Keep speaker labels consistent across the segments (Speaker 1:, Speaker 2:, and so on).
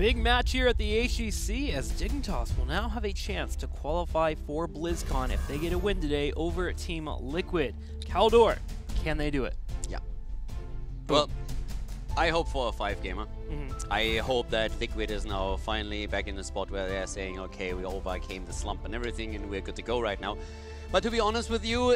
Speaker 1: Big match here at the HGC as Dignitas will now have a chance to qualify for BlizzCon if they get a win today over Team Liquid. Caldor, can they do it?
Speaker 2: Yeah. Well, I hope for a 5-gamer. I hope that Liquid is now finally back in the spot where they're saying, okay, we overcame the slump and everything and we're good to go right now. But to be honest with you,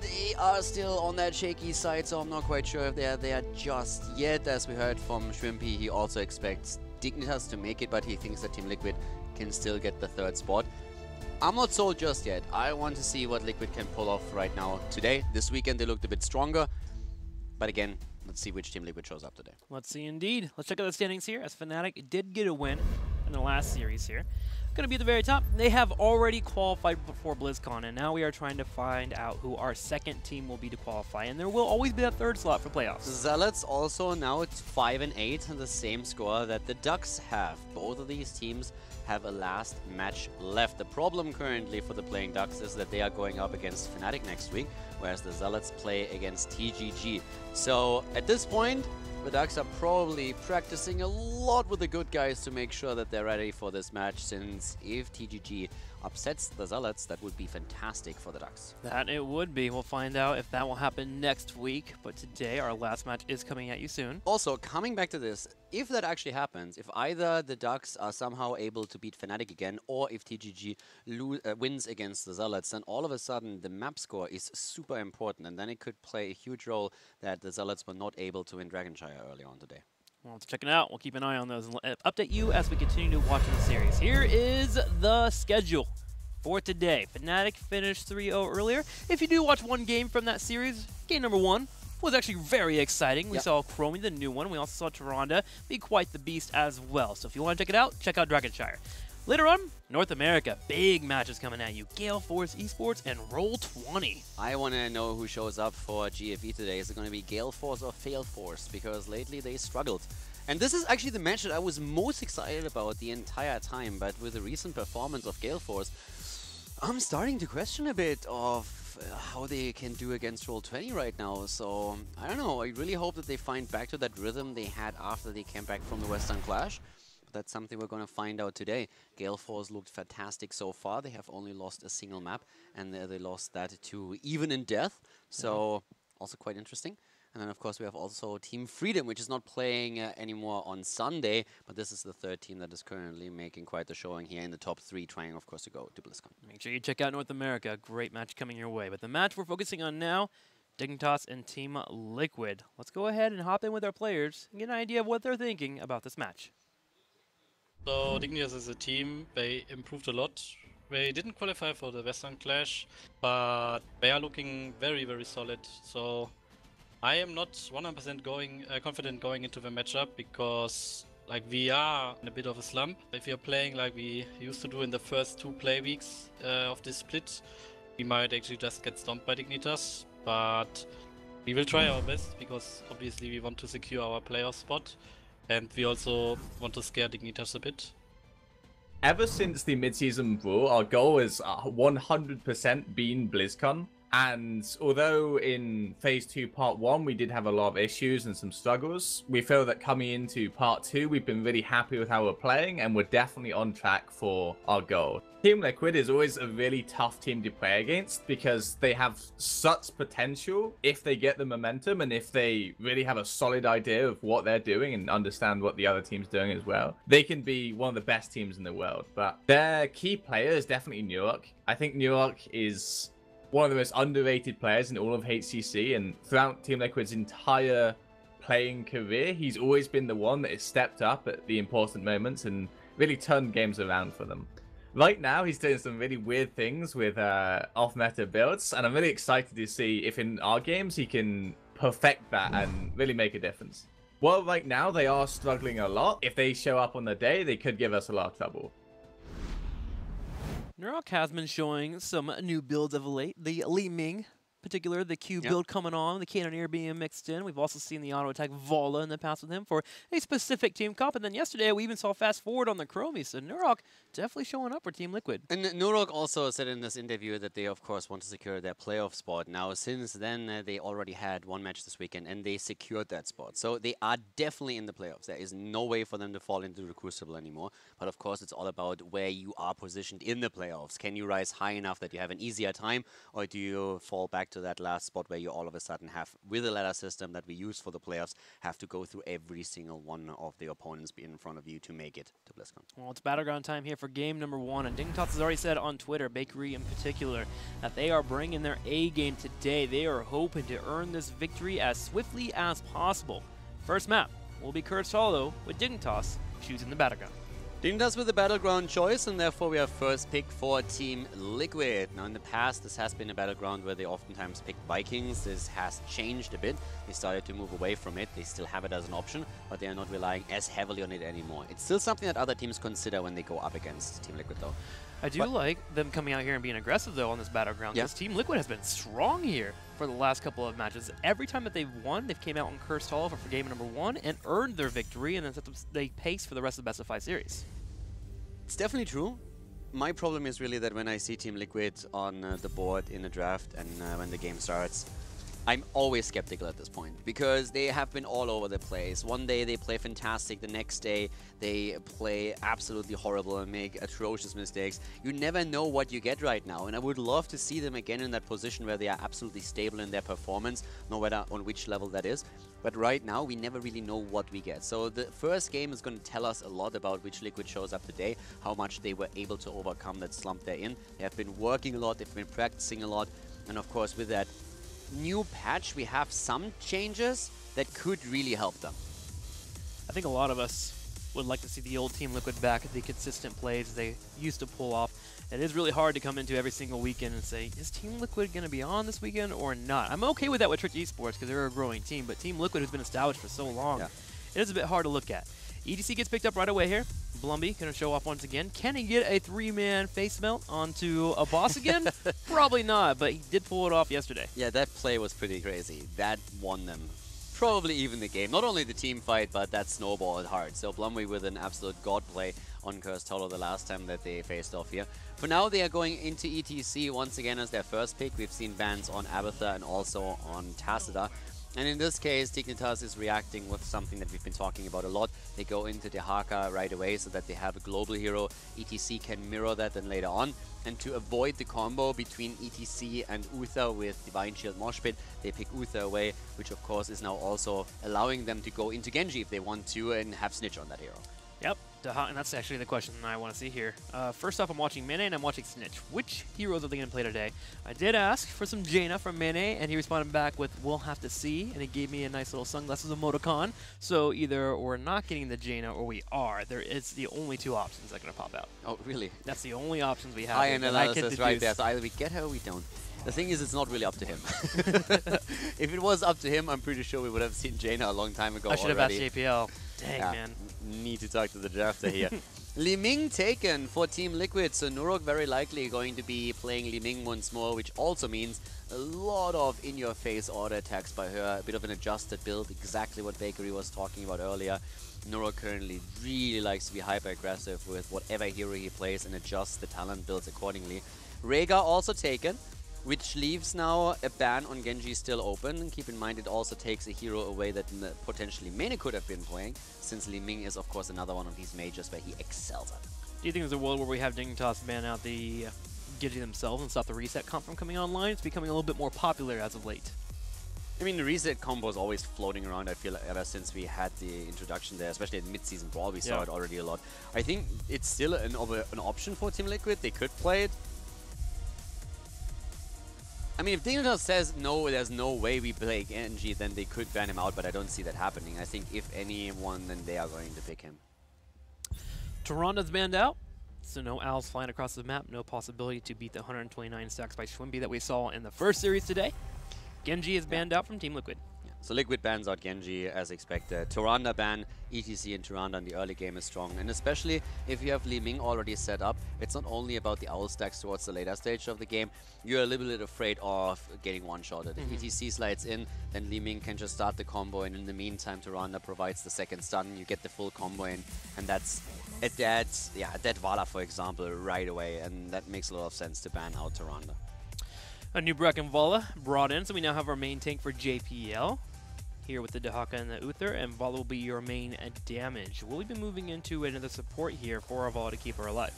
Speaker 2: they are still on that shaky side, so I'm not quite sure if they're there just yet. As we heard from Shrimpy, he also expects Dignitas to make it, but he thinks that Team Liquid can still get the 3rd spot. I'm not sold just yet. I want to see what Liquid can pull off right now today. This weekend they looked a bit stronger, but again, let's see which Team Liquid shows up today.
Speaker 1: Let's see indeed. Let's check out the standings here as Fnatic did get a win in the last series here. Going to be at the very top. They have already qualified before BlizzCon, and now we are trying to find out who our 2nd team will be to qualify, and there will always be that 3rd slot for playoffs.
Speaker 2: Zealots also now it's 5 and 8, and the same score that the Ducks have. Both of these teams have a last match left. The problem currently for the playing Ducks is that they are going up against Fnatic next week, whereas the Zealots play against TGG. So at this point, the Ducks are probably practicing a lot with the good guys to make sure that they're ready for this match, since if TGG upsets the Zealots, that would be fantastic for the Ducks.
Speaker 1: That it would be. We'll find out if that will happen next week, but today our last match is coming at you soon.
Speaker 2: Also, coming back to this, if that actually happens, if either the Ducks are somehow able to beat Fnatic again, or if TGG wins against the Zealots, then all of a sudden the map score is super important, and then it could play a huge role that the Zealots were not able to win Dragonshire early on today.
Speaker 1: Well, let's check it out. We'll keep an eye on those and update you as we continue to watch the series. Here is the schedule for today. Fnatic finished 3-0 earlier. If you do watch one game from that series, game number 1 was actually very exciting. We saw Chromie, the new one. We also saw Tyrande be quite the beast as well. So if you want to check it out, check out Dragonshire. Later on, North America, big matches coming at you. Gale Force Esports and Roll20.
Speaker 2: I want to know who shows up for GFE today. Is it going to be Gale Force or Fail Force? Because lately they struggled. And this is actually the match that I was most excited about the entire time. But with the recent performance of Gale Force, I'm starting to question a bit of how they can do against Roll20 right now. So, I don't know. I really hope that they find back to that rhythm they had after they came back from the Western Clash. That's something we're going to find out today. Gale Force looked fantastic so far. They have only lost a single map, and they lost that to Even in Death. So, also quite interesting. And then, of course, we have also Team Freedom, which is not playing anymore on Sunday, but this is the 3rd team that is currently making quite the showing here in the top 3, trying, of course, to go to BlizzCon.
Speaker 1: Make sure you check out North America. Great match coming your way. But the match we're focusing on now, Dignitas and Team Liquid. Let's go ahead and hop in with our players and get an idea of what they're thinking about this match.
Speaker 3: So Dignitas as a team, they improved a lot. They didn't qualify for the Western Clash, but they are looking very, very solid. So I am not 100% confident going into the matchup, because like we are in a bit of a slump. If we are playing like we used to do in the first 2 play weeks of this split, we might actually just get stomped by Dignitas. But we will try our best, because obviously we want to secure our playoff spot. And we also want to scare Dignitas a bit.
Speaker 4: Ever since the mid-season brawl, our goal has 100% been BlizzCon. And although in Phase 2 Part 1 we did have a lot of issues and some struggles, we feel that coming into Part 2 we've been really happy with how we're playing, and we're definitely on track for our goal. Team Liquid is always a really tough team to play against, because they have such potential if they get the momentum and if they really have a solid idea of what they're doing and understand what the other team's doing as well. They can be one of the best teams in the world, but their key player is definitely Newark. I think Newark is one of the most underrated players in all of HGC, and throughout Team Liquid's entire playing career, he's always been the one that has stepped up at the important moments and really turned games around for them. Right now, he's doing some really weird things with off-meta builds, and I'm really excited to see if in our games he can perfect that and really make a difference. Well, right now, they are struggling a lot. If they show up on the day, they could give us a lot of trouble.
Speaker 1: Newark has been showing some new builds of late. The Li Ming particular, the Q
Speaker 2: Yep.
Speaker 1: build coming on, the Cannoneer being mixed in. We've also seen the auto attack Vala in the past with him for a specific team comp. And then yesterday, we even saw fast forward on the Chromie. So Nurok definitely showing up for Team Liquid.
Speaker 2: And Nurok also said in this interview that they, of course, want to secure their playoff spot. Now, since then, they already had one match this weekend, and they secured that spot. So they are definitely in the playoffs. There is no way for them to fall into the Crucible anymore. But, of course, it's all about where you are positioned in the playoffs. Can you rise high enough that you have an easier time, or do you fall back to that last spot where you all of a sudden have, with the ladder system that we use for the playoffs, have to go through every single one of the opponents in front of you to make it to BlizzCon?
Speaker 1: Well, it's Battleground time here for game number 1, and Dignitas has already said on Twitter, Bakery in particular, that they are bringing their A game today. They are hoping to earn this victory as swiftly as possible. First map will be Cursed Hollow, with Dignitas choosing the Battleground.
Speaker 2: Dignitas with the Battleground choice, and therefore we have first pick for Team Liquid. Now in the past, this has been a Battleground where they oftentimes picked Vikings. This has changed a bit. They started to move away from it. They still have it as an option, but they are not relying as heavily on it anymore. It's still something that other teams consider when they go up against Team Liquid, though.
Speaker 1: I do like them coming out here and being aggressive, though, on this Battleground.
Speaker 2: Yeah.
Speaker 1: This Team Liquid has been strong here for the last couple of matches. Every time that they've won, they've came out on Cursed Hollow for game number 1 and earned their victory, and then they pace for the rest of the best of 5 series.
Speaker 2: It's definitely true. My problem is really that when I see Team Liquid on the board in a draft and when the game starts, I'm always skeptical at this point because they have been all over the place. One day they play fantastic, the next day they play absolutely horrible and make atrocious mistakes. You never know what you get right now, and I would love to see them again in that position where they are absolutely stable in their performance, no matter on which level that is. But right now, we never really know what we get. So the first game is going to tell us a lot about which Liquid shows up today, how much they were able to overcome that slump they're in. They have been working a lot, they've been practicing a lot, and of course with that new patch, we have some changes that could really help them.
Speaker 1: I think a lot of us would like to see the old Team Liquid back, the consistent plays they used to pull off. It is really hard to come into every single weekend and say, is Team Liquid going to be on this weekend or not? I'm okay with that with Trick Esports because they're a growing team, but Team Liquid has been established for so long, it is a bit hard to look at. EDC gets picked up right away here. Blumby going to show off once again. Can he get a 3-man face melt onto a boss again? Probably not, but he did pull it off yesterday.
Speaker 2: Yeah, that play was pretty crazy. That won them. Probably even the game. Not only the team fight, but that snowballed hard. So Blumby with an absolute god play on Cursed Hollow the last time that they faced off here. For now, they are going into ETC once again as their first pick. We've seen bans on Abatha and also on Tacita. And in this case, Dignitas is reacting with something that we've been talking about a lot. They go into the Haka right away so that they have a global hero. ETC can mirror that then later on. And to avoid the combo between ETC and Uther with Divine Shield Moshpit, they pick Uther away, which of course is now also allowing them to go into Genji if they want to and have Snitch on that hero.
Speaker 1: Yep, and that's actually the question I want to see here. First off, I'm watching Mene and I'm watching Snitch. Which heroes are they going to play today? I did ask for some Jaina from Mene, and he responded back with, we'll have to see, and he gave me a nice little sunglasses emoticon. So either we're not getting the Jaina or we are. It's the only two options that are going to pop out.
Speaker 2: Oh, really?
Speaker 1: That's the only options we have.
Speaker 2: High analysis right there. So either we get her or we don't. The thing is, it's not really up to him. If it was up to him, I'm pretty sure we would have seen Jaina a long time ago.
Speaker 1: I should have asked JPL. Dang,
Speaker 2: yeah,
Speaker 1: man.
Speaker 2: Need to talk to the drafter here. Li Ming taken for Team Liquid, so Nurok very likely going to be playing Li Ming once more, which also means a lot of in-your-face auto attacks by her, a bit of an adjusted build, exactly what Bakery was talking about earlier. Nurok currently really likes to be hyper-aggressive with whatever hero he plays and adjust the talent builds accordingly. Rhaegar also taken, which leaves now a ban on Genji still open. Keep in mind it also takes a hero away that potentially Mene could have been playing, since Li Ming is of course another one of these mages where he excels at.
Speaker 1: Do you think there's a world where we have Dignitas ban out the Genji themselves and stop the reset comp from coming online? It's becoming a little bit more popular as of late.
Speaker 2: I mean, the reset combo is always floating around, I feel like, ever since we had the introduction there, especially in mid-season brawl, we saw it already a lot. I think it's still an option for Team Liquid. They could play it. I mean, if Dignitas says, no, there's no way we play Genji, then they could ban him out, but I don't see that happening. I think if anyone, then they are going to pick him.
Speaker 1: Tyrande banned out, so no owls flying across the map, no possibility to beat the 129 stacks by Schwimby that we saw in the first series today. Genji is banned out from Team Liquid.
Speaker 2: So Liquid bans out Genji as expected. Tyrande ban, ETC and Tyrande in the early game is strong. And especially if you have Li Ming already set up, it's not only about the owl stacks towards the later stage of the game. You're a little bit afraid of getting one-shotted. If ETC slides in, then Li Ming can just start the combo, and in the meantime Tyrande provides the second stun. You get the full combo in, and that's a dead Vala, for example, right away. And that makes a lot of sense to ban out Tyrande.
Speaker 1: A new Breck and Vala brought in, so we now have our main tank for JPL. Here with the Dehaka and the Uther, and Vala will be your main damage. Will we be moving into another support here for our Vala to keep her alive?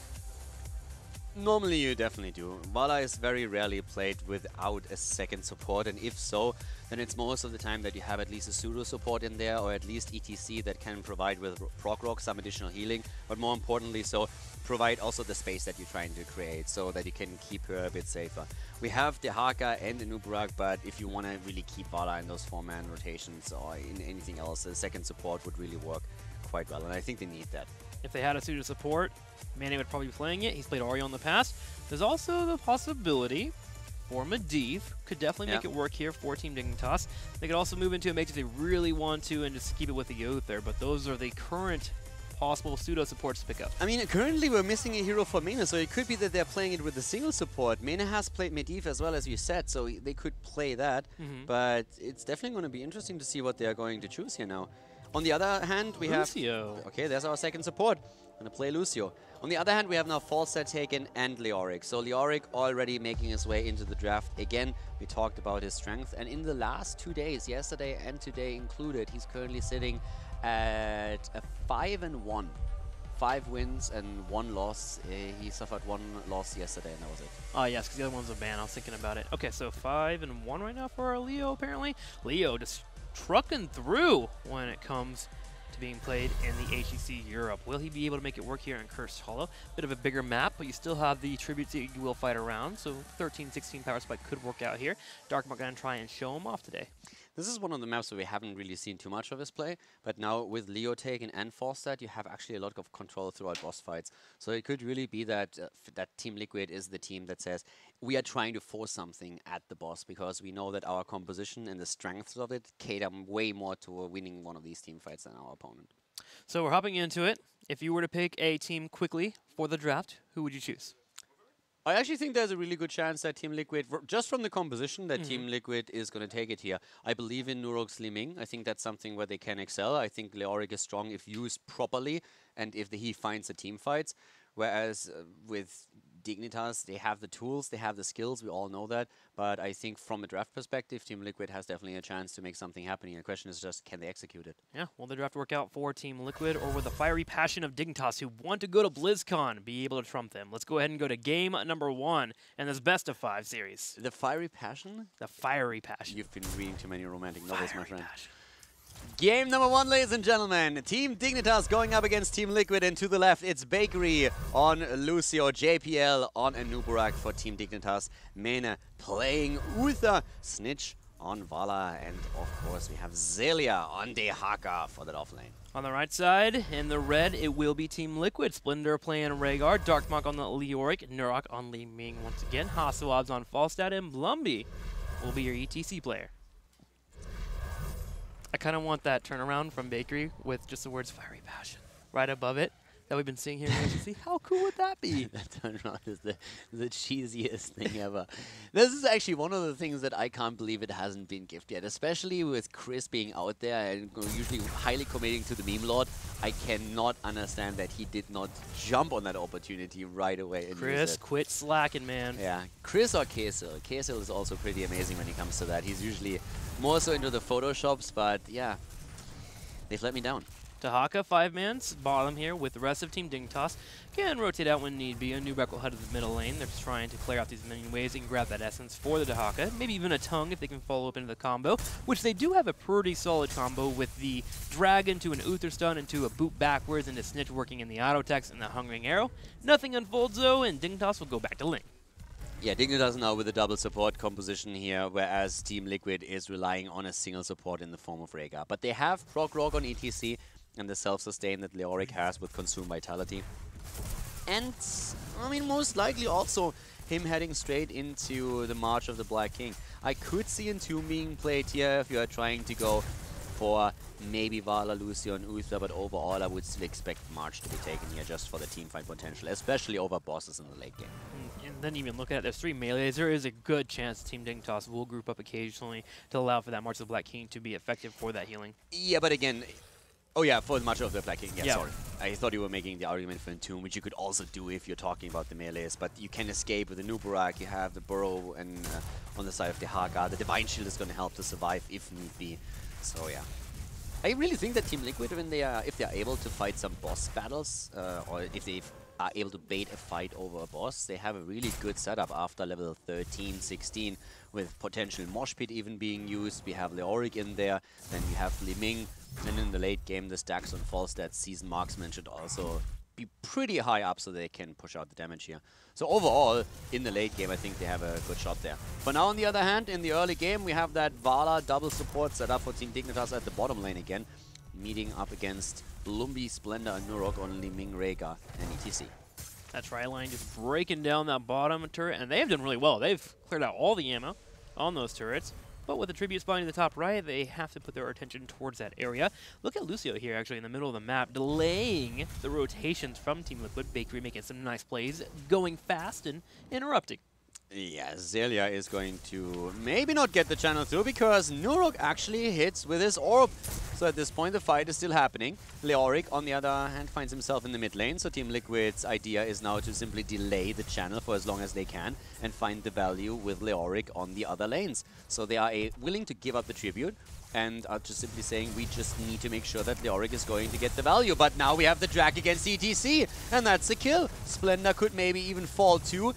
Speaker 2: Normally you definitely do. Vala is very rarely played without a second support, and if so, then it's most of the time that you have at least a pseudo support in there, or at least ETC that can provide with proc rock some additional healing, but more importantly so provide also the space that you're trying to create so that you can keep her a bit safer. We have Dehaka and Anubarak, but if you want to really keep Vala in those 4-man rotations or in anything else, a second support would really work quite well, and I think they need that.
Speaker 1: If they had a pseudo support, Mane would probably be playing it. He's played Oriel in the past. There's also the possibility for Medivh. Could definitely make it work here for Team Dignitas. They could also move into a mage if they really want to and just keep it with the Uther, but those are the current possible pseudo supports to pick up.
Speaker 2: I mean, currently we're missing a hero for Mane, so it could be that they're playing it with a single support. Mane has played Medivh as well, as you said, so they could play that, but it's definitely going to be interesting to see what they're going to choose here now. On the other hand, we
Speaker 1: Lucio.
Speaker 2: have... Okay, there's our second support. Gonna play Lucio. On the other hand, we have now Falstad taken and Leoric. So Leoric already making his way into the draft. Again, we talked about his strength. And in the last 2 days, yesterday and today included, he's currently sitting at a 5-1. 5 wins and 1 loss. He suffered 1 loss yesterday, and that was it.
Speaker 1: Oh, yes, because the other one's a ban. I was thinking about it. Okay, so 5-1 right now for our Leo, apparently. Leo just trucking through when it comes to being played in the HGC Europe. Will he be able to make it work here in Cursed Hollow? Bit of a bigger map, but you still have the tributes that you will fight around, so 13-16 power spike could work out here. Darkmark going to try and show him off today.
Speaker 2: This is one of the maps where we haven't really seen too much of his play, but now with Leo taken and Falstad, you have actually a lot of control throughout boss fights. So it could really be that that Team Liquid is the team that says, we are trying to force something at the boss because we know that our composition and the strengths of it cater way more to winning one of these team fights than our opponent.
Speaker 1: So we're hopping into it. If you were to pick a team quickly for the draft, who would you choose?
Speaker 2: I actually think there's a really good chance that Team Liquid, just from the composition, that Team Liquid is going to take it here. I believe in Nurok's Li Ming. I think that's something where they can excel. I think Leoric is strong if used properly and if he finds the team fights. Whereas with Dignitas, they have the tools, they have the skills, we all know that. But I think from a draft perspective, Team Liquid has definitely a chance to make something happen here. The question is just, can they execute it?
Speaker 1: Yeah, will the draft work out for Team Liquid, or will the fiery passion of Dignitas, who want to go to BlizzCon, be able to trump them? Let's go ahead and go to game number 1 in this best of 5 series.
Speaker 2: The fiery passion?
Speaker 1: The fiery passion.
Speaker 2: You've been reading too many romantic novels, my friend.
Speaker 1: Passion.
Speaker 2: Game number 1, ladies and gentlemen. Team Dignitas going up against Team Liquid, and to the left, it's Bakery on Lucio, JPL on Anubarak for Team Dignitas. Mane playing Uther, Snitch on Vala, and of course we have Zelia on Dehaka for that offlane.
Speaker 1: On the right side, in the red, it will be Team Liquid. Splendor playing Rhaegar, Darkmark on the Leoric, Nurok on Li Ming once again, Hasselabs on Falstad, and Blumby will be your ETC player. I kind of want that turnaround from Bakery with just the words fiery passion right above it that we've been seeing here in HGC. How cool would that be?
Speaker 2: That turnaround is the cheesiest thing ever. This is actually one of the things that I can't believe it hasn't been gifted yet, especially with Chris being out there and usually highly committing to the meme lord. I cannot understand that he did not jump on that opportunity right away. And
Speaker 1: Chris, quit slacking, man.
Speaker 2: Yeah, Chris or Kesel. Kesel is also pretty amazing when it comes to that. He's usually more so into the photoshops, but yeah, they've let me down.
Speaker 1: Dehaka, 5-man's bottom here with the rest of Team Dignitas. Can rotate out when need be. A Nubrak will head to the middle lane. They're just trying to clear out these minion waves and grab that essence for the Dehaka. Maybe even a tongue if they can follow up into the combo, which they do have a pretty solid combo with the Dragon to an Uther stun into a boot backwards into Snitch working in the auto text and the Hungering Arrow. Nothing unfolds though, and Dignitas will go back to lane.
Speaker 2: Yeah, Dignitas now with a double support composition here, whereas Team Liquid is relying on a single support in the form of Rhaegar. But they have proc rock on ETC and the self-sustain that Leoric has with Consume Vitality. And, I mean, most likely also him heading straight into the March of the Black King. I could see Entomb being played here if you are trying to go for maybe Vala, Lucio, and Uther, but overall I would still expect March to be taken here just for the teamfight potential, especially over bosses in the late game.
Speaker 1: And then even looking at there's 3 melees, there is a good chance Team Dignitas will group up occasionally to allow for that March of the Black King to be effective for that healing.
Speaker 2: Yeah, but again, oh yeah, for the March of the Black King,
Speaker 1: Yeah.
Speaker 2: sorry. I thought you were making the argument for Entomb, which you could also do if you're talking about the melees, but you can escape with the Nubarak, you have the Burrow, and on the side of the Haga, the Divine Shield is going to help to survive if need be. So yeah. I really think that Team Liquid, when they are, if they are able to fight some boss battles, or if they are able to bait a fight over a boss, they have a really good setup after level 13, 16, with potential Mosh Pit even being used. We have Leoric in there, then we have Li Ming, and in the late game, the stacks on Falstad Season Marksman should also be pretty high up so they can push out the damage here. So overall, in the late game, I think they have a good shot there. For now, on the other hand, in the early game, we have that Vala double support set up for Team Dignitas at the bottom lane again, meeting up against Lumbi, Splendor, and Nurok on Li Ming, Rhaegar, and ETC.
Speaker 1: That tri-line just breaking down that bottom turret, and they have done really well. They've cleared out all the ammo on those turrets. But with the tribute spawning in the top right, they have to put their attention towards that area. Look at Lucio here, actually, in the middle of the map, delaying the rotations from Team Liquid. Bakery making some nice plays, going fast and interrupting.
Speaker 2: Yeah, Zelia is going to maybe not get the channel through because Nurok actually hits with his orb. So at this point, the fight is still happening. Leoric, on the other hand, finds himself in the mid lane. So Team Liquid's idea is now to simply delay the channel for as long as they can and find the value with Leoric on the other lanes. So they are willing to give up the tribute and are just simply saying we just need to make sure that Leoric is going to get the value. But now we have the drag against ETC, and that's a kill. Splendor could maybe even fall too.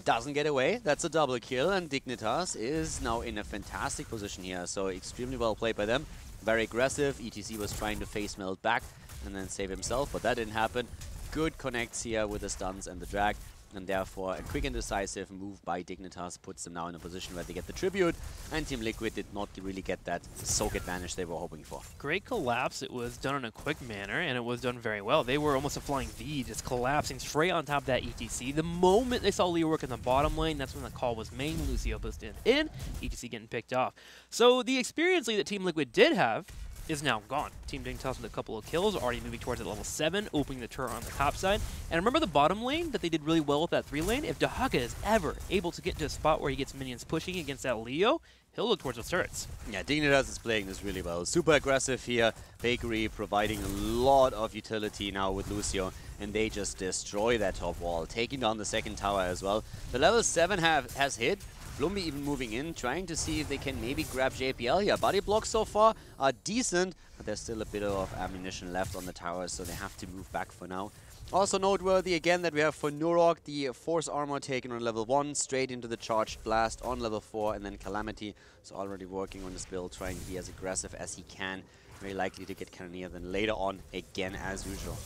Speaker 2: Doesn't get away. That's a double kill, and Dignitas is now in a fantastic position here. So extremely well played by them. Very aggressive. ETC was trying to face melt back and then save himself, but that didn't happen. Good connects here with the stuns and the drag, and therefore a quick and decisive move by Dignitas puts them now in a position where they get the tribute, and Team Liquid did not really get that soak advantage they were hoping for.
Speaker 1: Great collapse. It was done in a quick manner, and it was done very well. They were almost a flying V, just collapsing straight on top of that ETC. The moment they saw Leo work in the bottom lane, that's when the call was made. Lucio boosted in, ETC getting picked off. So the experience lead that Team Liquid did have is now gone. Team Dignitas with a couple of kills, already moving towards the level 7, opening the turret on the top side. And remember the bottom lane that they did really well with that 3 lane? If Dahaka is ever able to get to a spot where he gets minions pushing against that Leo, he'll look towards those turrets.
Speaker 2: Yeah, Dignitas is playing this really well. Super aggressive here. Bakery providing a lot of utility now with Lucio, and they just destroy that top wall, taking down the second tower as well. The level 7 has hit. Lumbi even moving in, trying to see if they can maybe grab JPL here. Body blocks so far are decent, but there's still a bit of ammunition left on the towers, so they have to move back for now. Also noteworthy again that we have for Nurok the Force Armor taken on level 1, straight into the Charged Blast on level 4, and then Calamity. So already working on this build, trying to be as aggressive as he can. Very likely to get Cannoneer then later on, again as usual.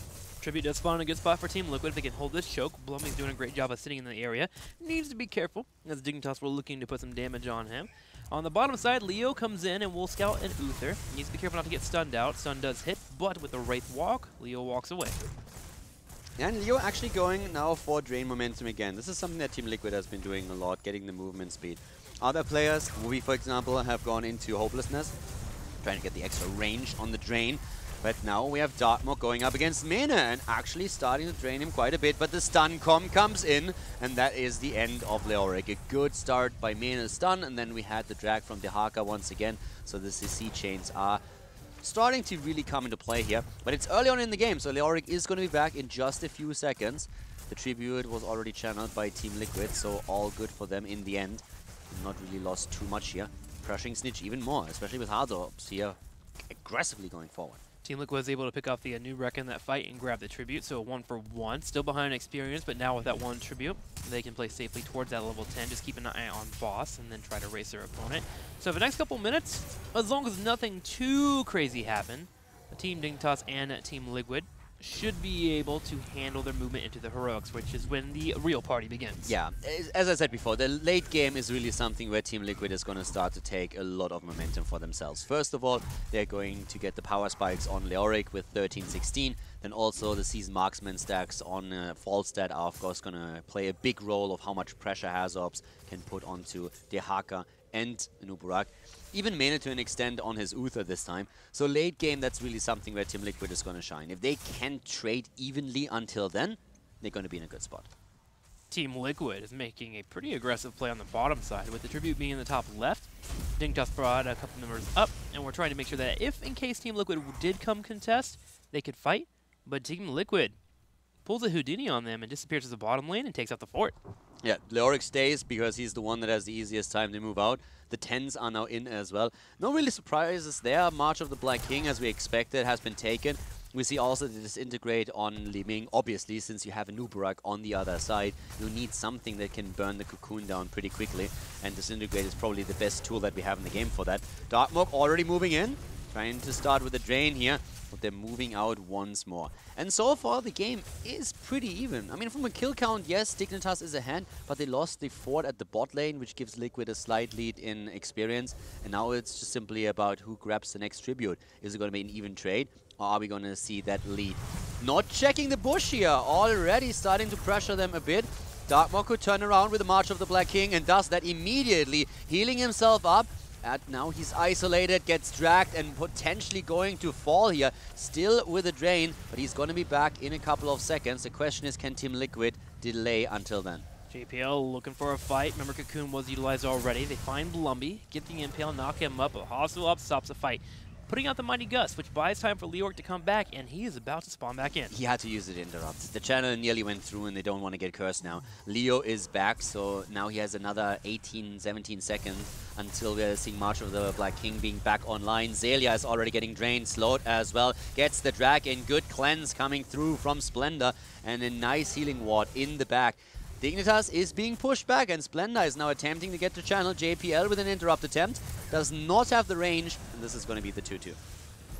Speaker 1: Tribute does spawn in a good spot for Team Liquid if they can hold this choke. Blumy's doing a great job of sitting in the area. Needs to be careful, as Dignitas were looking to put some damage on him. On the bottom side, Leo comes in and will scout an Uther. He needs to be careful not to get stunned out. Stun does hit, but with the Wraith walk, Leo walks away.
Speaker 2: And Leo actually going now for Drain Momentum again. This is something that Team Liquid has been doing a lot, getting the movement speed. Other players, Movie for example, have gone into Hopelessness, trying to get the extra range on the Drain. But now we have Dartmoor going up against Mena and actually starting to drain him quite a bit. But the stun com comes in, and that is the end of Leoric. A good start by Mena's stun, and then we had the drag from Dahaka once again. So the CC chains are starting to really come into play here. But it's early on in the game, so Leoric is going to be back in just a few seconds. The tribute was already channeled by Team Liquid, so all good for them in the end. Not really lost too much here. Crushing Snitch even more, especially with hard orbs here, aggressively going forward.
Speaker 1: Team Liquid was able to pick off the new wreck in that fight and grab the tribute, so 1-for-1. Still behind experience, but now with that one tribute, they can play safely towards that level 10. Just keep an eye on boss and then try to race their opponent. So for the next couple minutes, as long as nothing too crazy happen, Team Dignitas and Team Liquid should be able to handle their movement into the heroics, which is when the real party begins.
Speaker 2: Yeah, as I said before, the late game is really something where Team Liquid is going to start to take a lot of momentum for themselves. First of all, they're going to get the power spikes on Leoric with 13-16. Then also the Season Marksman stacks on Falstad are of course going to play a big role of how much pressure Hazorps can put onto Dehaka and Nuburak. Even Mene to an extent on his Uther this time. So late game, that's really something where Team Liquid is going to shine. If they can trade evenly until then, they're going to be in a good spot.
Speaker 1: Team Liquid is making a pretty aggressive play on the bottom side, with the tribute being in the top left. Dignitas brought a couple members up, and we're trying to make sure that if in case Team Liquid did come contest, they could fight. But Team Liquid pulls a Houdini on them and disappears to the bottom lane and takes out the fort.
Speaker 2: Yeah, Leoric stays because he's the one that has the easiest time to move out. The 10s are now in as well. No really surprises there. March of the Black King, as we expected, has been taken. We see also the disintegrate on Li Ming. Obviously, since you have a Nuburak on the other side, you need something that can burn the cocoon down pretty quickly. And disintegrate is probably the best tool that we have in the game for that. Darkmok already moving in. Trying to start with a drain here, but they're moving out once more. And so far, the game is pretty even. I mean, from a kill count, yes, Dignitas is ahead, but they lost the fort at the bot lane, which gives Liquid a slight lead in experience. And now it's just simply about who grabs the next tribute. Is it going to be an even trade, or are we going to see that lead? Not checking the bush here, already starting to pressure them a bit. Darkmok could turn around with the March of the Black King and does that immediately, healing himself up. And now he's isolated, gets dragged, and potentially going to fall here. Still with a drain, but he's going to be back in a couple of seconds. The question is, can Team Liquid delay until then?
Speaker 1: JPL looking for a fight. Remember, Cocoon was utilized already. They find Blumby, get the impale, knock him up. But Hostile up stops the fight, putting out the Mighty Gust, which buys time for Leoric to come back, and he is about to spawn back in.
Speaker 2: He had to use it to interrupt. The channel nearly went through, and they don't want to get cursed now. Leo is back, so now he has another 18, 17 seconds until we're seeing March of the Black King being back online. Zelia is already getting drained, slowed as well. Gets the drag in, good cleanse coming through from Splendor, and a nice healing ward in the back. Dignitas is being pushed back, and Splendor is now attempting to get to channel. JPL with an interrupt attempt. Does not have the range, and this is going to be the 2-2.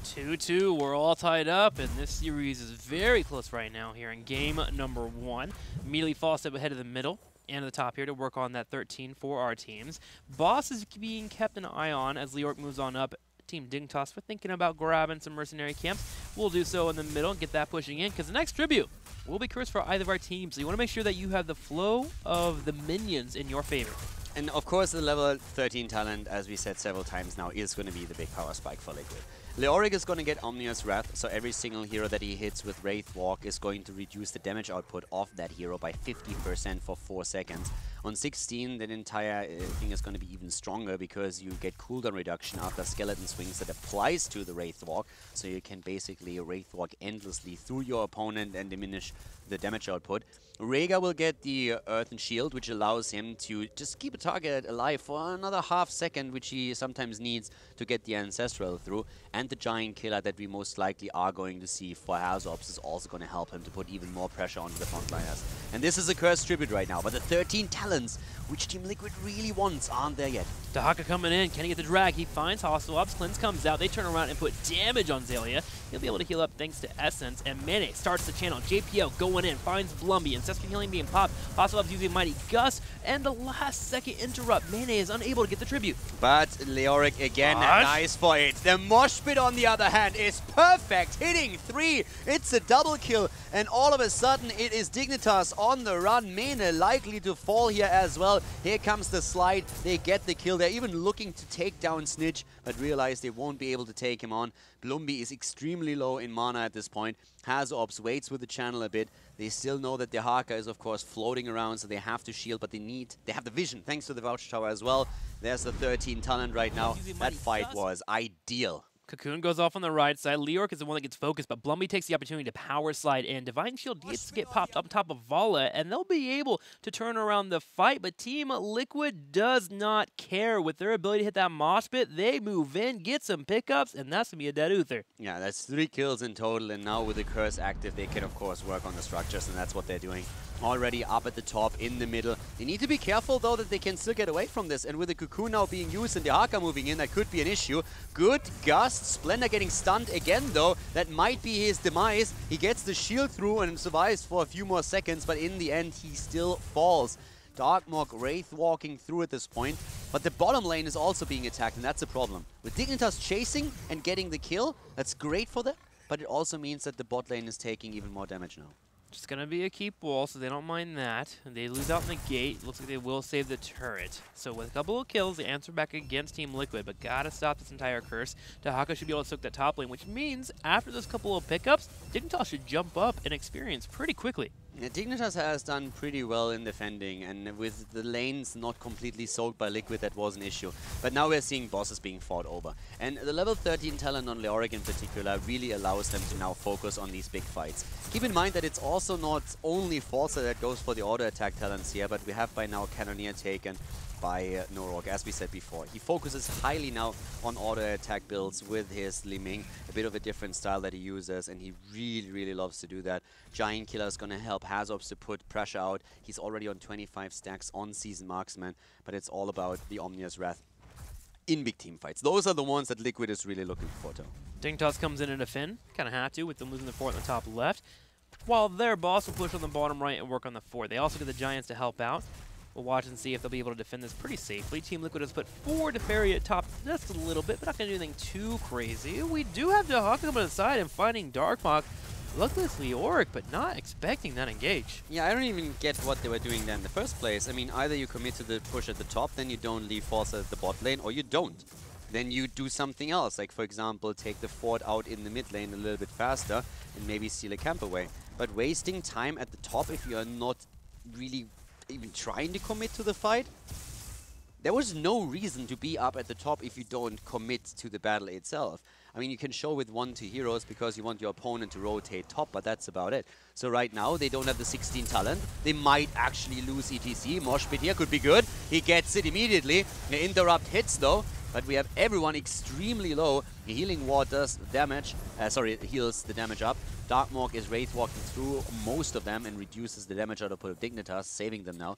Speaker 1: 2-2, we're all tied up, and this series is very close right now here in game number 1. Immediately fall step ahead of the middle and the top here to work on that 13 for our teams. Boss is being kept an eye on as Leoric moves on up. Team Dignitas, we're thinking about grabbing some mercenary camps. We'll do so in the middle and get that pushing in, because the next tribute will be cursed for either of our teams. So you want to make sure that you have the flow of the minions in your favor.
Speaker 2: And of course, the level 13 talent, as we said several times now, is going to be the big power spike for Liquid. Leoric is going to get Omnious Wrath, so every single hero that he hits with Wraith Walk is going to reduce the damage output of that hero by 50% for 4 seconds. On 16, that entire thing is going to be even stronger because you get cooldown reduction after Skeleton Swings that applies to the Wraith Walk, so you can basically Wraith Walk endlessly through your opponent and diminish the damage output. Rhaegar will get the Earthen Shield, which allows him to just keep a target alive for another half second, which he sometimes needs to get the Ancestral through. And the Giant Killer that we most likely are going to see for Hazorps is also going to help him to put even more pressure onto the frontliners. And this is a cursed tribute right now, but the 13 talents, which Team Liquid really wants, aren't there yet.
Speaker 1: Dahaka coming in, can he get the drag? He finds Hostile Ops, Cleanse comes out, they turn around and put damage on Zelia. He'll be able to heal up thanks to Essence, and Mene starts the channel. JPL going in, finds Blumby, Ancestral Healing being popped. Hostile Ops using Mighty Gust, and the last second interrupt. Mene is unable to get the tribute.
Speaker 2: But Leoric again, nice for it. The Mosh Pit on the other hand is perfect, hitting 3. It's a double kill, and all of a sudden it is Dignitas on the run. Mene likely to fall here as well. Here comes the slide, they get the kill. They're even looking to take down Snitch, but realize they won't be able to take him on. Blumby is extremely low in mana at this point. Hazorps waits with the channel a bit. They still know that the Haka is of course floating around, so they have to shield, but they have the vision thanks to the Vouch Tower as well. There's the 13 talent right now. That fight was ideal.
Speaker 1: Cocoon goes off on the right side. Leoric is the one that gets focused, but Blumby takes the opportunity to power slide in. Divine Shield gets to get popped up top of Vala, and they'll be able to turn around the fight, but Team Liquid does not care. With their ability to hit that mosh pit, they move in, get some pickups, and that's going to be a dead Uther.
Speaker 2: Yeah, that's 3 kills in total, and now with the curse active, they can of course work on the structures, and that's what they're doing. Already up at the top, in the middle. They need to be careful though that they can still get away from this, and with the Cocoon now being used and the Haka moving in, that could be an issue. Good Gust Ghost. Splendor getting stunned again, though. That might be his demise. He gets the shield through and survives for a few more seconds, but in the end, he still falls. Darkmog Wraith walking through at this point, but the bottom lane is also being attacked, and that's a problem. With Dignitas chasing and getting the kill, that's great for them, but it also means that the bot lane is taking even more damage now.
Speaker 1: Just going to be a keep wall, so they don't mind that. And they lose out in the gate. Looks like they will save the turret. So with a couple of kills, they answer back against Team Liquid, but gotta stop this entire curse. Dahaka should be able to soak that top lane, which means after this couple of pickups, Dignitas should jump up in experience pretty quickly.
Speaker 2: Yeah, Dignitas has done pretty well in defending, and with the lanes not completely soaked by Liquid, that was an issue. But now we're seeing bosses being fought over. And the level 13 talent on Leoric in particular really allows them to now focus on these big fights. Keep in mind that it's also not only Forza that goes for the auto-attack talents here, but we have by now Cannoneer taken by Norok, as we said before. He focuses highly now on auto-attack builds with his Li Ming, a bit of a different style that he uses, and he really, really loves to do that. Giant Killer is going to help Hazobs to put pressure out. He's already on 25 stacks on Season Marksman, but it's all about the Omnia's Wrath in big team fights. Those are the ones that Liquid is really looking for, too.
Speaker 1: Dignitas comes in a defend, kind of have to, with them losing the fort on the top left, while their boss will push on the bottom right and work on the fort. They also get the Giants to help out. We'll watch and see if they'll be able to defend this pretty safely. Team Liquid has put 4 Teferi at top just a little bit, but not going to do anything too crazy. We do have Dahaka coming inside and finding Darkmog. Luckless Leoric, but not expecting that engage.
Speaker 2: Yeah, I don't even get what they were doing there in the first place. I mean, either you commit to the push at the top, then you don't leave Forza at the bot lane, or you don't. Then you do something else, like for example, take the fort out in the mid lane a little bit faster and maybe steal a camp away. But wasting time at the top if you are not really even trying to commit to the fight, there was no reason to be up at the top if you don't commit to the battle itself. I mean, you can show with 1-2 heroes because you want your opponent to rotate top, but that's about it. So right now, they don't have the 16 talent. They might actually lose ETC. Moshpit here could be good. He gets it immediately. The interrupt hits though, but we have everyone extremely low. The healing ward does damage. Heals the damage up. Darkmog is wraith walking through most of them and reduces the damage output of Dignitas, saving them now.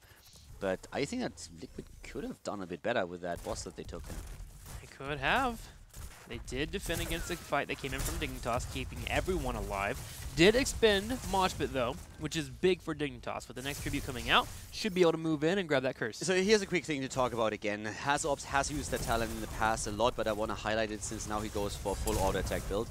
Speaker 2: But I think that Liquid could have done a bit better with that boss that they took there.
Speaker 1: They could have. They did defend against the fight that came in from Dignitas, keeping everyone alive. Did expend Moshpit though, which is big for Dignitas. With the next tribute coming out, should be able to move in and grab that curse.
Speaker 2: So here's a quick thing to talk about again. Hazobs has used that talent in the past a lot, but I want to highlight it since now he goes for full auto attack build.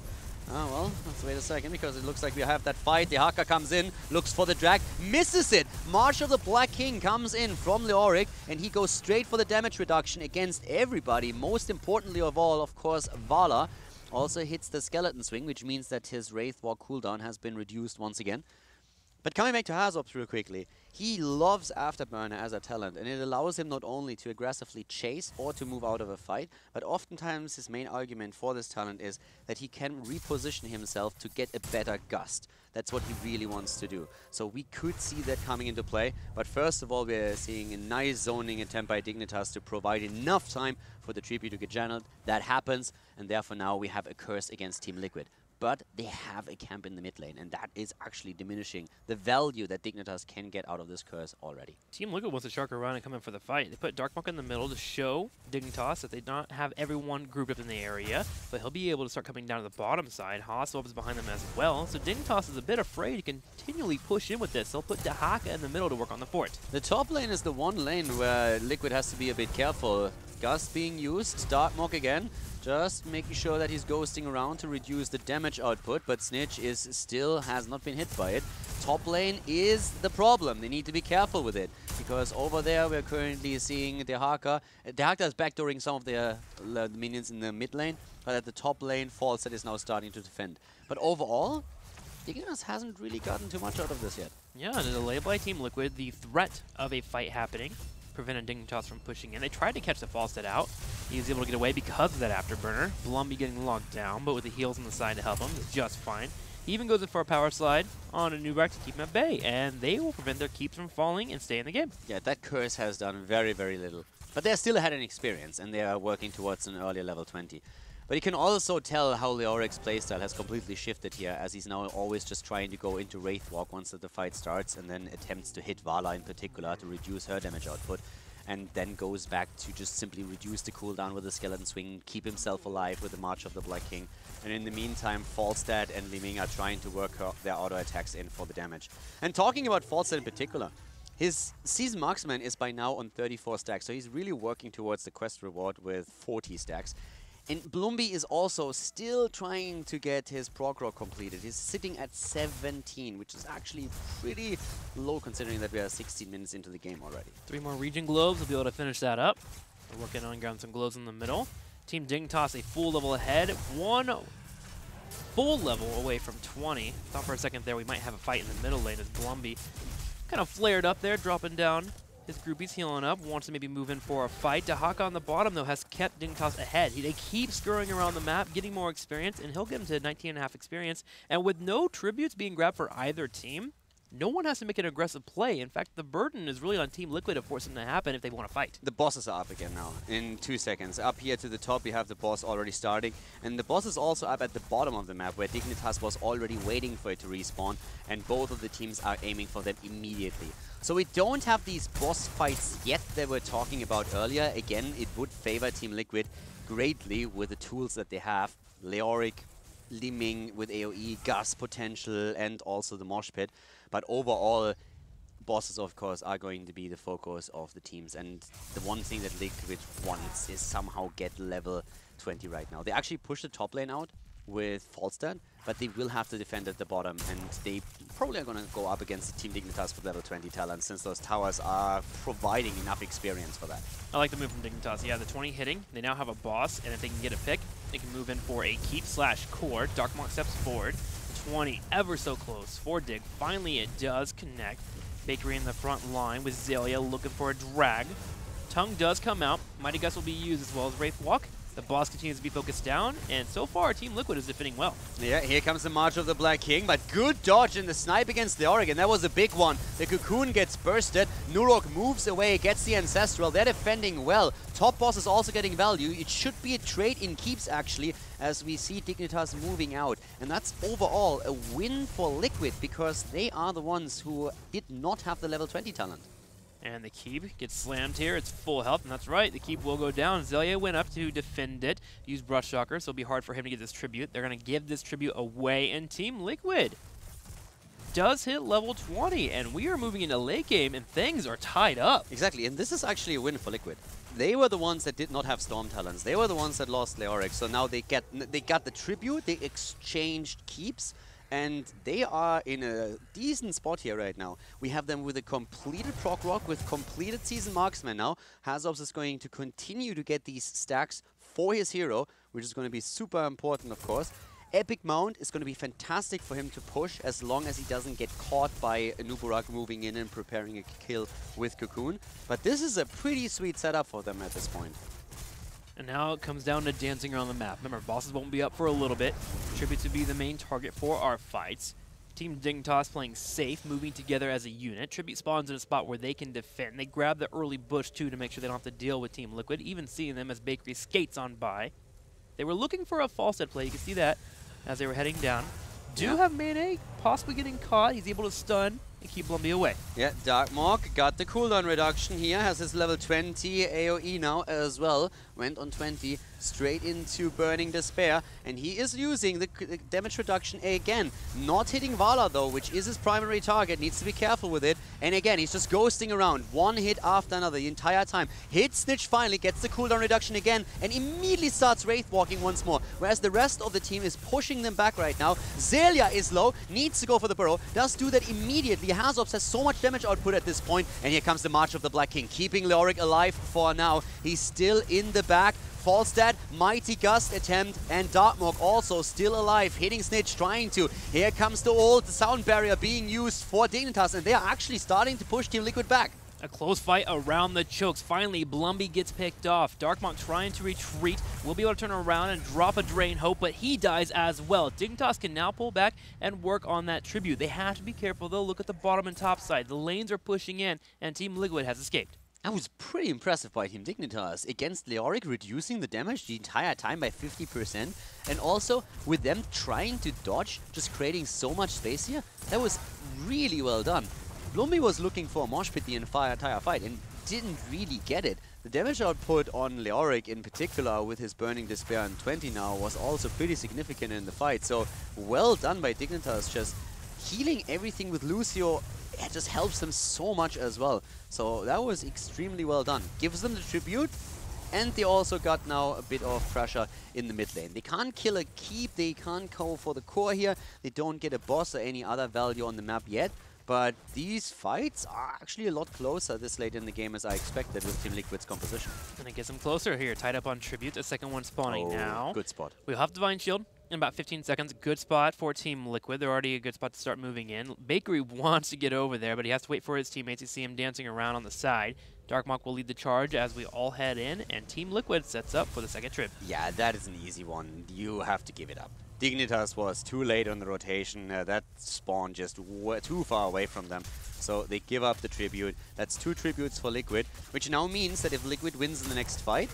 Speaker 2: Oh, well, let's wait a second, because it looks like we have that fight. The Haka comes in, looks for the drag, misses it. March of the Black King comes in from Leoric, and he goes straight for the damage reduction against everybody. Most importantly of all, of course, Vala also hits the Skeleton Swing, which means that his Wraith Walk cooldown has been reduced once again. But coming back to Hazobs real quickly, he loves Afterburner as a talent, and it allows him not only to aggressively chase or to move out of a fight, but oftentimes his main argument for this talent is that he can reposition himself to get a better gust. That's what he really wants to do. So we could see that coming into play, but first of all we're seeing a nice zoning attempt by Dignitas to provide enough time for the tribute to get channeled. That happens, and therefore now we have a curse against Team Liquid. But they have a camp in the mid lane, and that is actually diminishing the value that Dignitas can get out of this curse already.
Speaker 1: Team Liquid wants to shark around and come in for the fight. They put Darkmog in the middle to show Dignitas that they don't have everyone grouped up in the area, but he'll be able to start coming down to the bottom side. Hasselhoff is behind them as well, so Dignitas is a bit afraid to continually push in with this. They'll put Dahaka in the middle to work on the fort.
Speaker 2: The top lane is the one lane where Liquid has to be a bit careful. Gust being used, Darkmog again. Just making sure that he's ghosting around to reduce the damage output, but Snitch has not been hit by it. Top lane is the problem. They need to be careful with it, because over there we're currently seeing Dahaka. Dahaka is backdooring some of the minions in the mid lane, but at the top lane, Falset is now starting to defend. But overall, Dignitas hasn't really gotten too much out of this yet.
Speaker 1: Yeah, the delay by Team Liquid, the threat of a fight happening, prevented Dignitas from pushing in. They tried to catch the Falstad out. He was able to get away because of that Afterburner. Blumby getting locked down, but with the heals on the side to help him, it's just fine. He even goes in for a power slide on a Nubrak to keep him at bay, and they will prevent their keeps from falling and stay in the game.
Speaker 2: Yeah, that curse has done very, very little. But they still had an experience, and they are working towards an earlier level 20. But you can also tell how Leoric's playstyle has completely shifted here, as he's now always just trying to go into Wraith Walk once the fight starts, and then attempts to hit Vala in particular to reduce her damage output. and then goes back to just simply reduce the cooldown with the Skeleton Swing, keep himself alive with the March of the Black King. And in the meantime, Falstad and Liming are trying to work their auto attacks in for the damage. And talking about Falstad in particular, his Season Marksman is by now on 34 stacks, so he's really working towards the quest reward with 40 stacks. And Blumby is also still trying to get his prog rock completed. He's sitting at 17, which is actually pretty low considering that we are 16 minutes into the game already.
Speaker 1: 3 more region globes will be able to finish that up. We're working on grabbing some globes in the middle. Team Dignitas a full level ahead, 1 full level away from 20. Thought for a second there we might have a fight in the middle lane as Blumby kind of flared up there, dropping down. His groupies healing up, wants to maybe move in for a fight. Dahaka on the bottom, though, has kept Dignitas ahead. They keep scurrying around the map, getting more experience, and he'll get him to 19.5 experience. And with no tributes being grabbed for either team, no one has to make an aggressive play. In fact, the burden is really on Team Liquid to force them to happen if they want to fight.
Speaker 2: The bosses are up again now in 2 seconds. Up here to the top, we have the boss already starting. And the boss is also up at the bottom of the map, where Dignitas was already waiting for it to respawn. And both of the teams are aiming for them immediately. So we don't have these boss fights yet that we're talking about earlier. Again, it would favor Team Liquid greatly with the tools that they have. Leoric, Liming with AoE, Gus potential, and also the Mosh Pit. But overall, bosses, of course, are going to be the focus of the teams. And the one thing that Liquid wants is somehow get level 20 right now. They actually push the top lane out with Falstad, but they will have to defend at the bottom, and they probably are going to go up against the Team Dignitas with level 20 talent, since those towers are providing enough experience for that.
Speaker 1: I like the move from Dignitas. Yeah, the 20 hitting. They now have a boss, and if they can get a pick, they can move in for a keep/core. Darkmark steps forward. 20 ever so close for Dig. Finally, it does connect. Bakery in the front line with Zelia looking for a drag. Tongue does come out. Mighty Gust will be used as well as Wraith Walk. The boss continues to be focused down, and so far, Team Liquid is defending well.
Speaker 2: Yeah, here comes the March of the Black King, but good dodge in the snipe against Leoric, and that was a big one. The Cocoon gets bursted, Nurok moves away, gets the Ancestral, they're defending well. Top boss is also getting value. It should be a trade in keeps, actually, as we see Dignitas moving out. And that's overall a win for Liquid, because they are the ones who did not have the level 20 talent.
Speaker 1: And the Keep gets slammed here. It's full health, and that's right. The Keep will go down. Zelia went up to defend it, use Brush Shocker, so it'll be hard for him to get this tribute. They're going to give this tribute away, and Team Liquid does hit level 20, and we are moving into late game, and things are tied up.
Speaker 2: Exactly, and this is actually a win for Liquid. They were the ones that did not have Storm Talents. They were the ones that lost Leoric, so now they got the tribute, they exchanged keeps, and they are in a decent spot here right now. We have them with a completed prog rock, with completed Season Marksman now. Hazobs is going to continue to get these stacks for his hero, which is going to be super important, of course. Epic Mount is going to be fantastic for him to push as long as he doesn't get caught by Nuburak moving in and preparing a kill with Cocoon. But this is a pretty sweet setup for them at this point.
Speaker 1: And now it comes down to dancing around the map. Remember, bosses won't be up for a little bit. Tributes would be the main target for our fights. Team Dignitas playing safe, moving together as a unit. Tribute spawns in a spot where they can defend. They grab the early bush, too, to make sure they don't have to deal with Team Liquid, even seeing them as Bakery skates on by. They were looking for a Falstad play. You can see that as they were heading down. Do have Mayday possibly getting caught. He's able to stun and keep Blumby away.
Speaker 2: Yeah, Darkmark got the cooldown reduction here, has his level 20 AoE now as well. Went on 20, straight into Burning Despair, and he is using the damage reduction again. Not hitting Vala though, which is his primary target, needs to be careful with it. And again, he's just ghosting around, one hit after another the entire time. Hits Snitch finally, gets the cooldown reduction again, and immediately starts Wraith Walking once more. Whereas the rest of the team is pushing them back right now. Zelia is low, needs to go for the burrow, does do that immediately. Hazobs has so much damage output at this point, and here comes the March of the Black King, keeping Leoric alive for now. He's still in the back. Falstad, Mighty Gust attempt, and Darkmark also still alive, hitting Snitch, trying to. Here comes the ult, the sound barrier being used for Dignitas, and they are actually starting to push Team Liquid back.
Speaker 1: A close fight around the chokes. Finally, Blumby gets picked off. Darkmark trying to retreat. Will be able to turn around and drop a Drain Hope, but he dies as well. Dignitas can now pull back and work on that tribute. They have to be careful, though. Look at the bottom and top side. The lanes are pushing in, and Team Liquid has escaped.
Speaker 2: I was pretty impressive by Team Dignitas against Leoric, reducing the damage the entire time by 50%. And also, with them trying to dodge, just creating so much space here, that was really well done. Blumby was looking for a mosh pit the entire fight, and didn't really get it. The damage output on Leoric in particular with his Burning Despair and 20 now was also pretty significant in the fight. So well done by Dignitas, just healing everything with Lucio. It just helps them so much as well. So that was extremely well done. Gives them the tribute, and they also got now a bit of pressure in the mid lane. They can't kill a keep, they can't go for the core here, they don't get a boss or any other value on the map yet. But these fights are actually a lot closer this late in the game as I expected with Team Liquid's composition.
Speaker 1: And it gets them closer here, tied up on Tribute, a second one spawning now.
Speaker 2: Good spot.
Speaker 1: We'll have Divine Shield in about 15 seconds. Good spot for Team Liquid. They're already a good spot to start moving in. Bakery wants to get over there, but he has to wait for his teammates. You see him dancing around on the side. Darkmok will lead the charge as we all head in, and Team Liquid sets up for the second trip.
Speaker 2: Yeah, that is an easy one. You have to give it up. Dignitas was too late on the rotation. That spawn just too far away from them. So they give up the tribute. That's 2 tributes for Liquid, which now means that if Liquid wins in the next fight,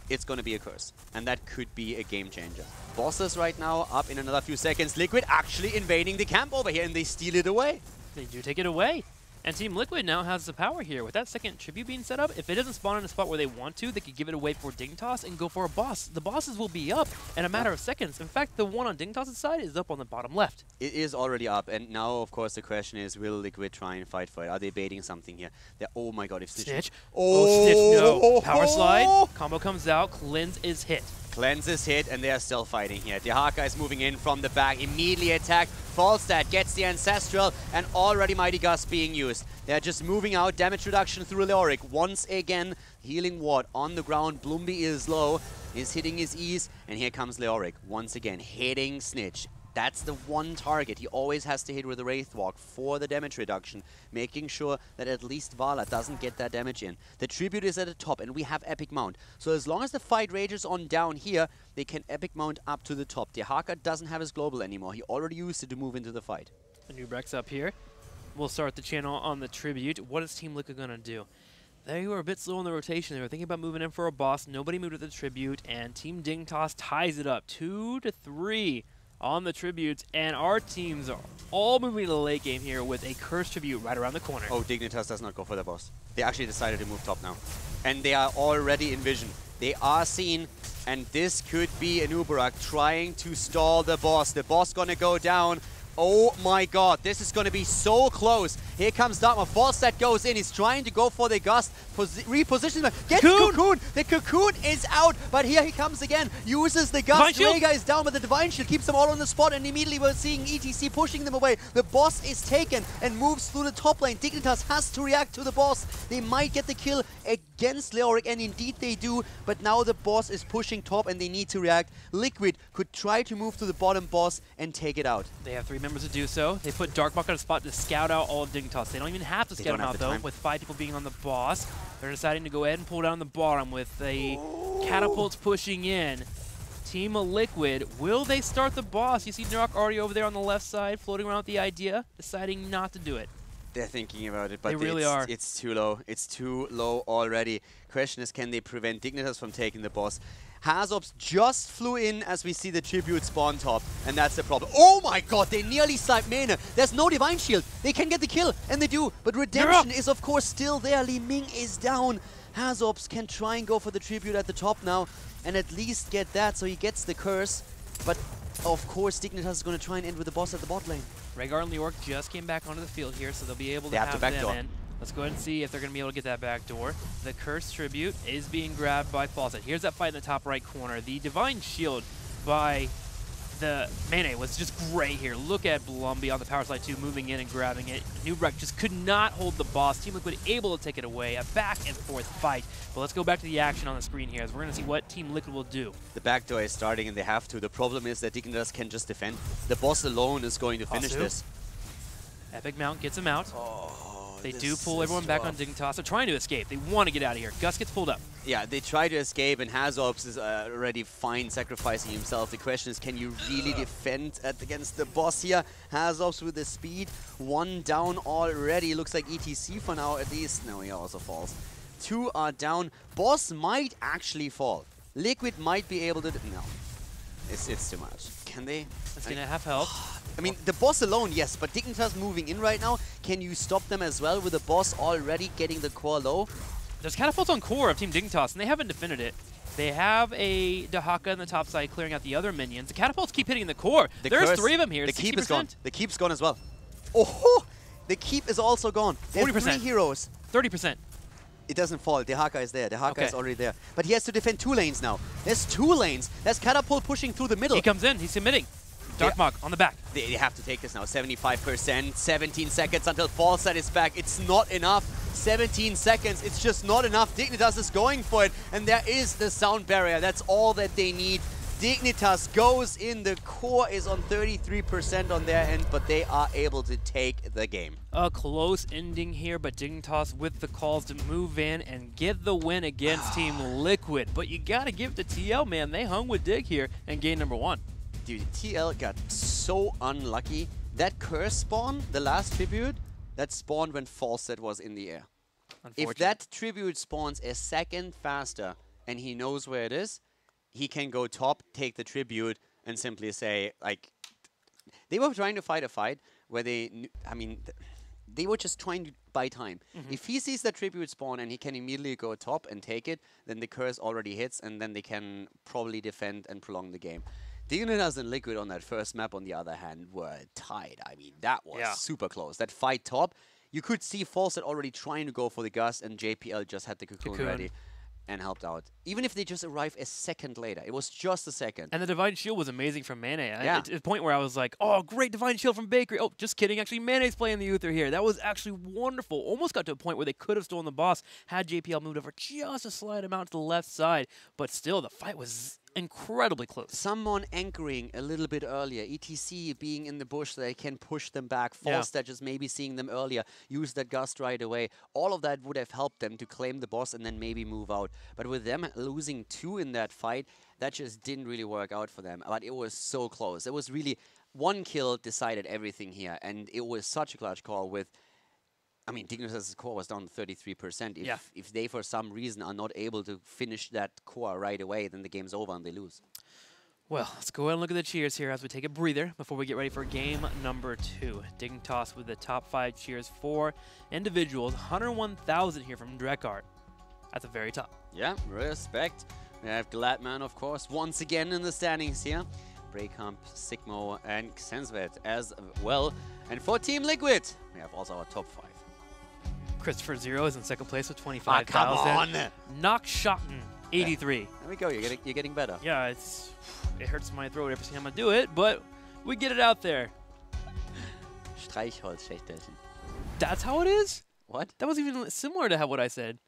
Speaker 2: it's going to be a curse. And that could be a game changer. Bosses right now up in another few seconds. Liquid actually invading the camp over here, and they steal it away.
Speaker 1: They do take it away. And Team Liquid now has the power here. With that second tribute being set up, if it doesn't spawn in a spot where they want to, they could give it away for Dignitas and go for a boss. The bosses will be up in a matter of seconds. In fact, the one on Dignitas' side is up on the bottom left.
Speaker 2: It is already up, and now, of course, the question is, will Liquid try and fight for it? Are they baiting something here? Oh my god, if
Speaker 1: Snitch. Oh, Snitch, no. Power slide. Combo comes out. Cleanse is hit.
Speaker 2: Cleanse is hit, and they are still fighting here. Dehaka is moving in from the back, immediately attack. Falstad gets the Ancestral, and already Mighty Gust being used. They're just moving out, damage reduction through Leoric. Once again, healing ward on the ground. Bloomby is low, is hitting his E's, and here comes Leoric. Once again, hitting Snitch. That's the one target he always has to hit with the Wraith Walk for the damage reduction, making sure that at least Vala doesn't get that damage in. The tribute is at the top, and we have Epic Mount. So as long as the fight rages on down here, they can Epic Mount up to the top. Dehaka doesn't have his global anymore. He already used it to move into the fight.
Speaker 1: A new Brex up here. We'll start the channel on the tribute. What is Team Liquid going to do? They were a bit slow in the rotation. They were thinking about moving in for a boss. Nobody moved with the tribute, and Team Dignitas ties it up 2-3. On the tributes, and our teams are all moving to the late game here with a cursed tribute right around the corner.
Speaker 2: Oh, Dignitas does not go for the boss. They actually decided to move top now. And they are already in vision. They are seen, and this could be an Uberak trying to stall the boss. The boss gonna go down. Oh my god, this is going to be so close. Here comes Dartmouth. Falstad goes in. He's trying to go for the Gust. Repositions. Gets Cocoon. The Cocoon is out, but here he comes again. Uses the Gust. Rhaegar is down, but the Divine Shield keeps them all on the spot, and immediately we're seeing ETC pushing them away. The boss is taken and moves through the top lane. Dignitas has to react to the boss. They might get the kill against Leoric, and indeed they do, but now the boss is pushing top, and they need to react. Liquid could try to move to the bottom boss and take it out.
Speaker 1: They have 3 members to do so. They put Darkmok on a spot to scout out all of Dignitas. They don't even have to scout them out, though, with 5 people being on the boss. They're deciding to go ahead and pull down the bottom with the catapults pushing in. Team Liquid, will they start the boss? You see Narok already over there on the left side, floating around with the idea, deciding not to do it.
Speaker 2: They're thinking about it, but
Speaker 1: they really are.
Speaker 2: It's too low. It's too low already. Question is, can they prevent Dignitas from taking the boss? Hazops just flew in as we see the tribute spawn top, and that's the problem. Oh my god, they nearly sniped Mane. There's no Divine Shield. They can get the kill, and they do. But Redemption is, of course, still there. Li Ming is down. Hazops can try and go for the tribute at the top now, and at least get that, so he gets the curse. But, of course, Dignitas is going to try and end with the boss at the bot lane.
Speaker 1: Rhaegar and Leoric just came back onto the field here, so they'll be able to have them in. Let's go ahead and see if they're going to be able to get that back door. The Cursed Tribute is being grabbed by Falstad. Here's that fight in the top right corner. The Divine Shield by the Mane was just great here. Look at Blumby on the power slide too, moving in and grabbing it. Nubrek just could not hold the boss. Team Liquid able to take it away. A back and forth fight. But let's go back to the action on the screen here as we're going to see what Team Liquid will do.
Speaker 2: The back door is starting and they have to. The problem is that Dignitas can just defend. The boss alone is going to finish this.
Speaker 1: Epic Mount gets him out. They do pull everyone back on Dignitas. They're trying to escape. They want to get out of here. Gus gets pulled up. Yeah,
Speaker 2: they try to escape, and Hazops is already fine sacrificing himself. The question is, can you really defend against the boss here? Hazops with the speed. 1 down already. Looks like ETC for now, at least. No, he also falls. 2 are down. Boss might actually fall. Liquid might be able to... No. It's too much. Can they?
Speaker 1: It's going to have health.
Speaker 2: I mean, the boss alone, yes, but Dignitas moving in right now. Can you stop them as well with the boss already getting the core low?
Speaker 1: There's catapults on core of Team Dignitas, and they haven't defended it. They have a Dahaka on the top side clearing out the other minions. The catapults keep hitting the core. There's 3 of them here.
Speaker 2: The keep is
Speaker 1: 60%.
Speaker 2: gone. The keep's gone as well. Oh, the keep is also gone.
Speaker 1: 40%.
Speaker 2: 3 heroes.
Speaker 1: 30%.
Speaker 2: It doesn't fall. Dahaka is there. Dahaka
Speaker 1: Okay.
Speaker 2: is already there. But he has to defend 2 lanes now. There's 2 lanes. There's catapult pushing through the middle.
Speaker 1: He comes in. He's submitting. Darkmog on the back.
Speaker 2: They have to take this now. 75%, 17 seconds until Fallset is back. It's not enough. 17 seconds, it's just not enough. Dignitas is going for it, and there is the sound barrier. That's all that they need. Dignitas goes in. The core is on 33% on their end, but they are able to take the game.
Speaker 1: A close ending here, but Dignitas with the calls to move in and get the win against Team Liquid. But you gotta give it to TL, man. They hung with Dig here and gained number 1.
Speaker 2: Dude, TL got so unlucky. That curse spawn, the last tribute, that spawned when Fallset was in the air. If that tribute spawns a second faster and he knows where it is, he can go top, take the tribute, and simply say, like, they were trying to fight a fight where they were just trying to buy time. If he sees the tribute spawn and he can immediately go top and take it, then the curse already hits, and then they can probably defend and prolong the game. Dignitas and Liquid on that first map, on the other hand, were tied. I mean, that was super close. That fight top, you could see Fawcett already trying to go for the Gust, and JPL just had the cocoon ready and helped out. Even if they just arrived a second later. It was just a second.
Speaker 1: And the Divine Shield was amazing from Mane.
Speaker 2: Yeah.
Speaker 1: To the point where I was like, oh, great Divine Shield from Bakery. Oh, just kidding. Actually, Mane's playing the Uther here. That was actually wonderful. Almost got to a point where they could have stolen the boss had JPL moved over just a slight amount to the left side. But still, the fight was incredibly close.
Speaker 2: Someone anchoring a little bit earlier, ETC being in the bush so they can push them back, Falstad just maybe seeing them earlier, use that Gust right away. All of that would have helped them to claim the boss and then maybe move out. But with them losing 2 in that fight, that just didn't really work out for them. But it was so close. It was really 1 kill decided everything here, and it was such a clutch call with, I mean, Dignitas' core was down 33%. If they, for some reason, are not able to finish that core right away, then the game's over and they lose.
Speaker 1: Well, let's go ahead and look at the cheers here as we take a breather before we get ready for game number 2. Dignitas with the top 5 cheers for individuals. 101,000 here from Drekart at the very top.
Speaker 2: Yeah, respect. We have Gladman, of course, once again in the standings here. Breakamp, Sigmo, and Xensvet as well. And for Team Liquid, we have also our top 5.
Speaker 1: Christopher Zero is in second place with 25,000.
Speaker 2: Come on!
Speaker 1: Nockshotten, 83.
Speaker 2: There we go. You're getting better.
Speaker 1: Yeah, it hurts my throat every time I do it, but we get it out there.
Speaker 2: Streichholzschächtelchen.
Speaker 1: That's how it is?
Speaker 2: What?
Speaker 1: That was even similar to what I said.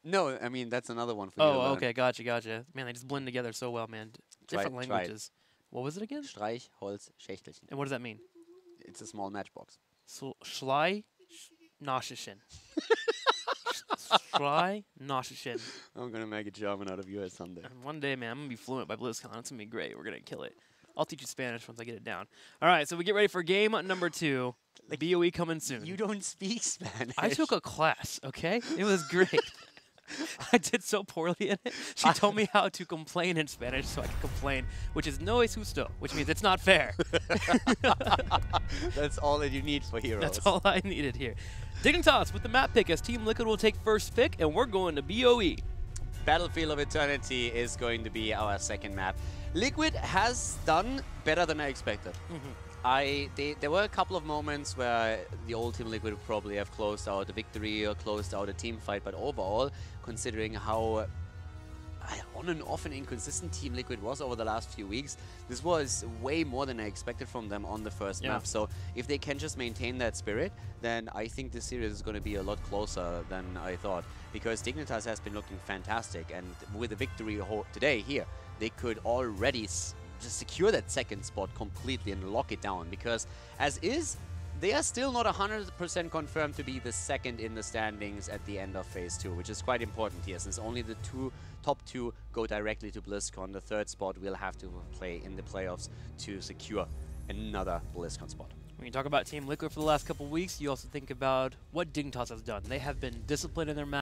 Speaker 2: No, I mean, that's another one for you.
Speaker 1: Oh, okay, gotcha. Man, they just blend together so well, man. Different languages. What was it again?
Speaker 2: Streichholzschächtelchen.
Speaker 1: And what does that mean?
Speaker 2: It's a small matchbox.
Speaker 1: Schlei Noschischen. Schlei Noschischen.
Speaker 2: I'm gonna make a German out of you someday.
Speaker 1: One day, man, I'm gonna be fluent by BlizzCon. It's gonna be great. We're gonna kill it. I'll teach you Spanish once I get it down. All right, so we get ready for game number 2. Like, BOE coming soon.
Speaker 2: You don't speak Spanish.
Speaker 1: I took a class, okay? It was great. I did so poorly in it. She told me how to complain in Spanish so I could complain, which is no es justo, which means it's not fair.
Speaker 2: That's all that you need for heroes.
Speaker 1: That's all I needed here. Dignitas with the map pick as Team Liquid will take first pick, and we're going to BOE.
Speaker 2: Battlefield of Eternity is going to be our second map. Liquid has done better than I expected. There were a couple of moments where the old Team Liquid would probably have closed out a victory or closed out a team fight, but overall, considering how on and off and inconsistent Team Liquid was over the last few weeks, this was way more than I expected from them on the first map. So if they can just maintain that spirit, then I think this series is going to be a lot closer than I thought, because Dignitas has been looking fantastic, and with the victory today here, they could already just secure that second spot completely and lock it down, because as is, they are still not 100% confirmed to be the second in the standings at the end of Phase 2, which is quite important here, since only the top two go directly to BlizzCon. The third spot will have to play in the playoffs to secure another BlizzCon spot.
Speaker 1: When you talk about Team Liquid for the last couple weeks, you also think about what Dignitas has done. They have been disciplined in their match.